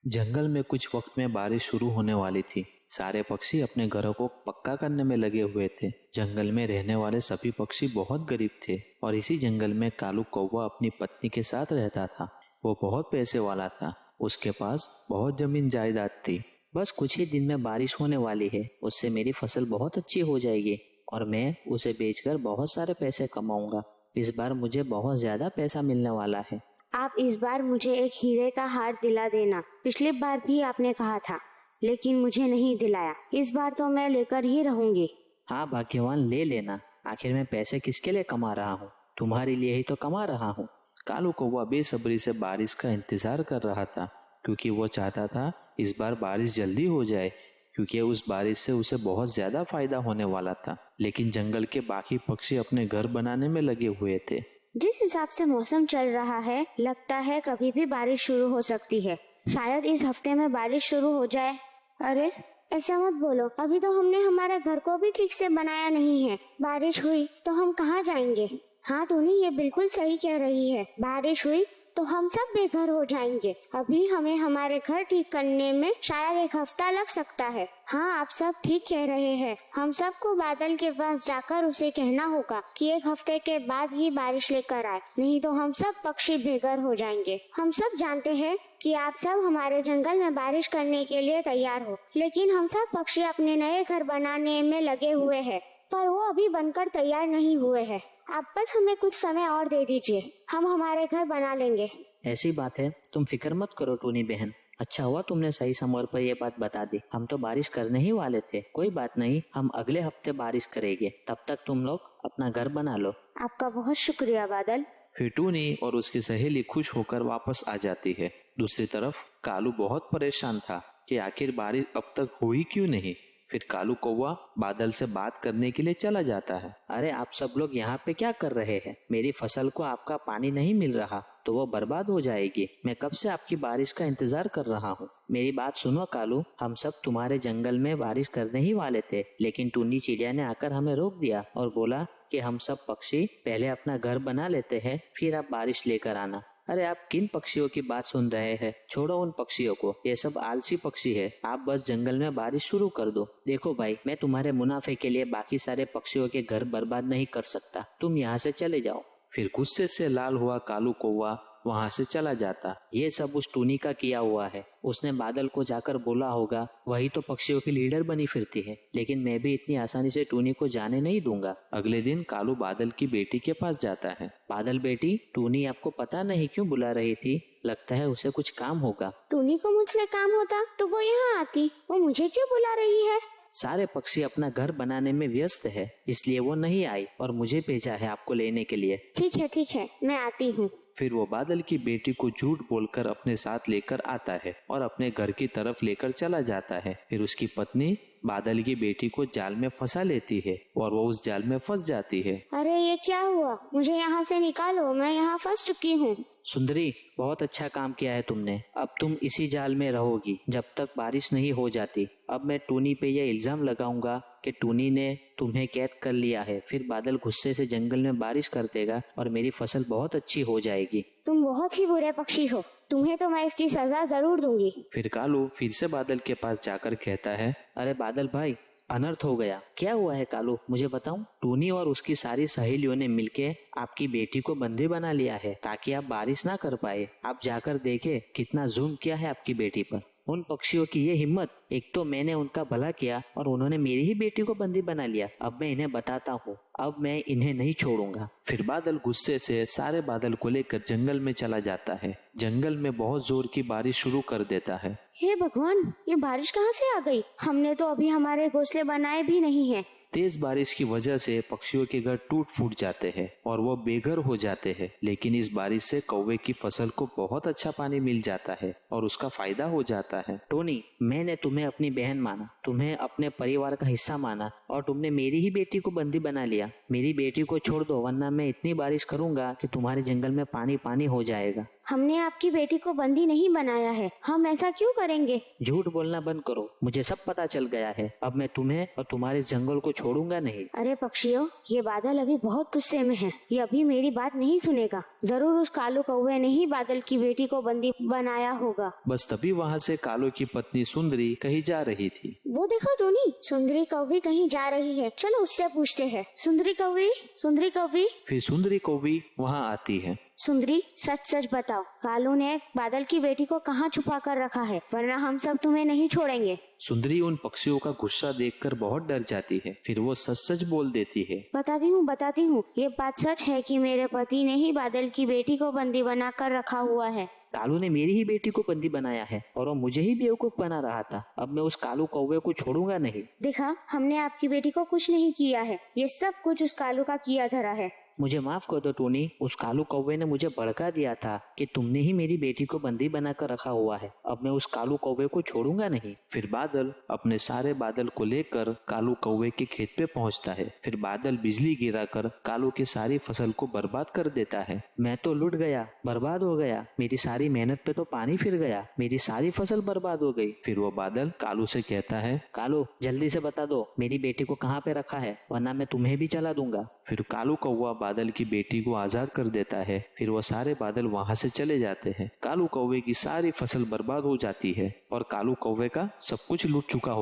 जंगल में कुछ वक्त में बारिश शुरू होने वाली थी। सारे पक्षी अपने घरों को पक्का करने में लगे हुए थे। जंगल में रहने वाले सभी पक्षी बहुत गरीब थे और इसी जंगल में कालू कौवा अपनी पत्नी के साथ रहता था। वो बहुत पैसे वाला था, उसके पास बहुत जमीन जायदाद थी। बस कुछ ही दिन में बारिश होने वाली है, उससे मेरी फसल बहुत अच्छी हो जाएगी और मैं उसे बेचकर बहुत सारे पैसे कमाऊंगा। इस बार मुझे बहुत ज्यादा पैसा मिलने वाला है। आप इस बार मुझे एक हीरे का हार दिला देना। पिछली बार भी आपने कहा था, लेकिन मुझे नहीं दिलाया। इस बार तो मैं लेकर ही रहूंगी। हाँ भाग्यवान, ले लेना। आखिर मैं पैसे किसके लिए कमा रहा हूँ? तुम्हारे लिए ही तो कमा रहा हूँ। कालू कौवा बेसब्री से बारिश का इंतजार कर रहा था, क्योंकि वो चाहता था इस बार बारिश जल्दी हो जाए, क्योंकि उस बारिश से उसे बहुत ज्यादा फायदा होने वाला था। लेकिन जंगल के बाकी पक्षी अपने घर बनाने में लगे हुए थे। जिस हिसाब से मौसम चल रहा है, लगता है कभी भी बारिश शुरू हो सकती है। शायद इस हफ्ते में बारिश शुरू हो जाए। अरे ऐसा मत बोलो, अभी तो हमने हमारे घर को भी ठीक से बनाया नहीं है। बारिश हुई तो हम कहाँ जाएंगे? हाँ टूनी, ये बिल्कुल सही कह रही है। बारिश हुई तो हम सब बेघर हो जाएंगे। अभी हमें हमारे घर ठीक करने में शायद एक हफ्ता लग सकता है। हाँ, आप सब ठीक कह रहे हैं। हम सबको बादल के पास जाकर उसे कहना होगा कि एक हफ्ते के बाद ही बारिश लेकर आए, नहीं तो हम सब पक्षी बेघर हो जाएंगे। हम सब जानते हैं कि आप सब हमारे जंगल में बारिश करने के लिए तैयार हो, लेकिन हम सब पक्षी अपने नए घर बनाने में लगे हुए हैं, पर वो अभी बनकर तैयार नहीं हुए हैं। आप बस हमें कुछ समय और दे दीजिए, हम हमारे घर बना लेंगे। ऐसी बात है, तुम फिक्र मत करो टूनी बहन। अच्छा हुआ तुमने सही समय पर ये बात बता दी। हम तो बारिश करने ही वाले थे। कोई बात नहीं, हम अगले हफ्ते बारिश करेंगे। तब तक तुम लोग अपना घर बना लो। आपका बहुत शुक्रिया बादल। फिर टूनी और उसकी सहेली खुश होकर वापस आ जाती है। दूसरी तरफ कालू बहुत परेशान था कि आखिर बारिश अब तक हुई क्यों नहीं। फिर कालू कौवा बादल से बात करने के लिए चला जाता है। अरे आप सब लोग यहाँ पे क्या कर रहे हैं? मेरी फसल को आपका पानी नहीं मिल रहा तो वो बर्बाद हो जाएगी। मैं कब से आपकी बारिश का इंतजार कर रहा हूँ। मेरी बात सुनो कालू, हम सब तुम्हारे जंगल में बारिश करने ही वाले थे, लेकिन टूनी चिड़िया ने आकर हमें रोक दिया और बोला कि हम सब पक्षी पहले अपना घर बना लेते हैं, फिर आप बारिश लेकर आना। अरे आप किन पक्षियों की बात सुन रहे हैं? छोड़ो उन पक्षियों को, ये सब आलसी पक्षी है। आप बस जंगल में बारिश शुरू कर दो। देखो भाई, मैं तुम्हारे मुनाफे के लिए बाकी सारे पक्षियों के घर बर्बाद नहीं कर सकता। तुम यहाँ से चले जाओ। फिर गुस्से से लाल हुआ कालू कौवा वहां से चला जाता। ये सब उस टूनी का किया हुआ है। उसने बादल को जाकर बोला होगा, वही तो पक्षियों की लीडर बनी फिरती है, लेकिन मैं भी इतनी आसानी से टूनी को जाने नहीं दूंगा। अगले दिन कालू बादल की बेटी के पास जाता है। बादल बेटी, टूनी आपको पता नहीं क्यों बुला रही थी? लगता है उसे कुछ काम होगा। टूनी को मुझसे काम होता तो वो यहाँ आती, वो मुझे क्यों बुला रही है? सारे पक्षी अपना घर बनाने में व्यस्त है, इसलिए वो नहीं आई और मुझे भेजा है आपको लेने के लिए। ठीक है, मैं आती हूँ। फिर वो बादल की बेटी को झूठ बोलकर अपने साथ लेकर आता है और अपने घर की तरफ लेकर चला जाता है। फिर उसकी पत्नी बादल की बेटी को जाल में फंसा लेती है और वो उस जाल में फंस जाती है। अरे ये क्या हुआ? मुझे यहाँ से निकालो, मैं यहाँ फंस चुकी हूँ। सुंदरी, बहुत अच्छा काम किया है तुमने। अब तुम इसी जाल में रहोगी जब तक बारिश नहीं हो जाती। अब मैं टूनी पे यह इल्जाम लगाऊंगा कि टूनी ने तुम्हें कैद कर लिया है। फिर बादल गुस्से से जंगल में बारिश कर देगा और मेरी फसल बहुत अच्छी हो जाएगी। तुम बहुत ही बुरे पक्षी हो, तुम्हें तो मैं इसकी सजा जरूर दूंगी। फिर कालू फिर से बादल के पास जाकर कहता है, अरे बादल भाई, अनर्थ हो गया। क्या हुआ है कालू, मुझे बताऊं? टूनी और उसकी सारी सहेलियों ने मिलके आपकी बेटी को बंदी बना लिया है ताकि आप बारिश ना कर पाए। आप जाकर देखे कितना जुल्म किया है आपकी बेटी पर। उन पक्षियों की ये हिम्मत! एक तो मैंने उनका भला किया और उन्होंने मेरी ही बेटी को बंदी बना लिया। अब मैं इन्हें बताता हूँ, अब मैं इन्हें नहीं छोड़ूंगा। फिर बादल गुस्से से सारे बादल को लेकर जंगल में चला जाता है। जंगल में बहुत जोर की बारिश शुरू कर देता है। हे भगवान, ये बारिश कहाँ से आ गई? हमने तो अभी हमारे घोंसले बनाए भी नहीं है। तेज बारिश की वजह से पक्षियों के घर टूट फूट जाते हैं और वो बेघर हो जाते हैं। लेकिन इस बारिश से कौवे की फसल को बहुत अच्छा पानी मिल जाता है और उसका फायदा हो जाता है। टोनी, मैंने तुम्हें अपनी बहन माना, तुम्हें अपने परिवार का हिस्सा माना और तुमने मेरी ही बेटी को बंदी बना लिया। मेरी बेटी को छोड़ दो, वरना मैं इतनी बारिश करूंगा कि तुम्हारे जंगल में पानी पानी हो जाएगा। हमने आपकी बेटी को बंदी नहीं बनाया है, हम ऐसा क्यों करेंगे? झूठ बोलना बंद करो, मुझे सब पता चल गया है। अब मैं तुम्हें और तुम्हारे जंगल को छोड़ूंगा नहीं। अरे पक्षियों, ये बादल अभी बहुत गुस्से में है, ये अभी मेरी बात नहीं सुनेगा। जरूर उस कालू कौवे ने ही बादल की बेटी को बंदी बनाया होगा। बस तभी वहाँ से कालू की पत्नी सुंदरी कहीं जा रही थी। वो देखो टोनी, सुंदरी कौवी कहीं जा रही है, चलो उससे पूछते हैं। सुंदरी कौवी, सुंदरी कौवी। फिर सुंदरी कौवी वहाँ आती है। सुंदरी, सच सच बताओ, कालू ने बादल की बेटी को कहाँ छुपा कर रखा है, वरना हम सब तुम्हें नहीं छोड़ेंगे। सुंदरी उन पक्षियों का गुस्सा देखकर बहुत डर जाती है। फिर वो सच सच बोल देती है। बताती हूँ, ये बात सच है कि मेरे पति ने ही बादल की बेटी को बंदी बना कर रखा हुआ है। कालू ने मेरी ही बेटी को बंदी बनाया है और वो मुझे ही बेवकूफ बना रहा था। अब मैं उस कालू कौवे को छोड़ूंगा नहीं। देखा, हमने आपकी बेटी को कुछ नहीं किया है, ये सब कुछ उस कालू का किया धरा है। मुझे माफ कर दो टोनी, उस कालू कौवे ने मुझे भड़का दिया था कि तुमने ही मेरी बेटी को बंदी बनाकर रखा हुआ है। अब मैं उस कालू कौवे को छोड़ूंगा नहीं। फिर बादल अपने सारे बादल को लेकर कालू कौवे के खेत पे पहुंचता है। फिर बादल बिजली गिराकर कालू की सारी फसल को बर्बाद कर देता है। मैं तो लुट गया, बर्बाद हो गया, मेरी सारी मेहनत पे तो पानी फिर गया, मेरी सारी फसल बर्बाद हो गई। फिर वो बादल कालू से कहता है, कालू जल्दी से बता दो मेरी बेटी को कहाँ पे रखा है, वरना मैं तुम्हें भी चला दूंगा। फिर कालू कौवा बादल की बेटी को आजाद कर देता है। फिर वो सारे बादल वहां से चले जाते हैं। कालू कौवे की सारी फसल बर्बाद हो जाती है और कालू कौवे का सब कुछ लूट चुका हो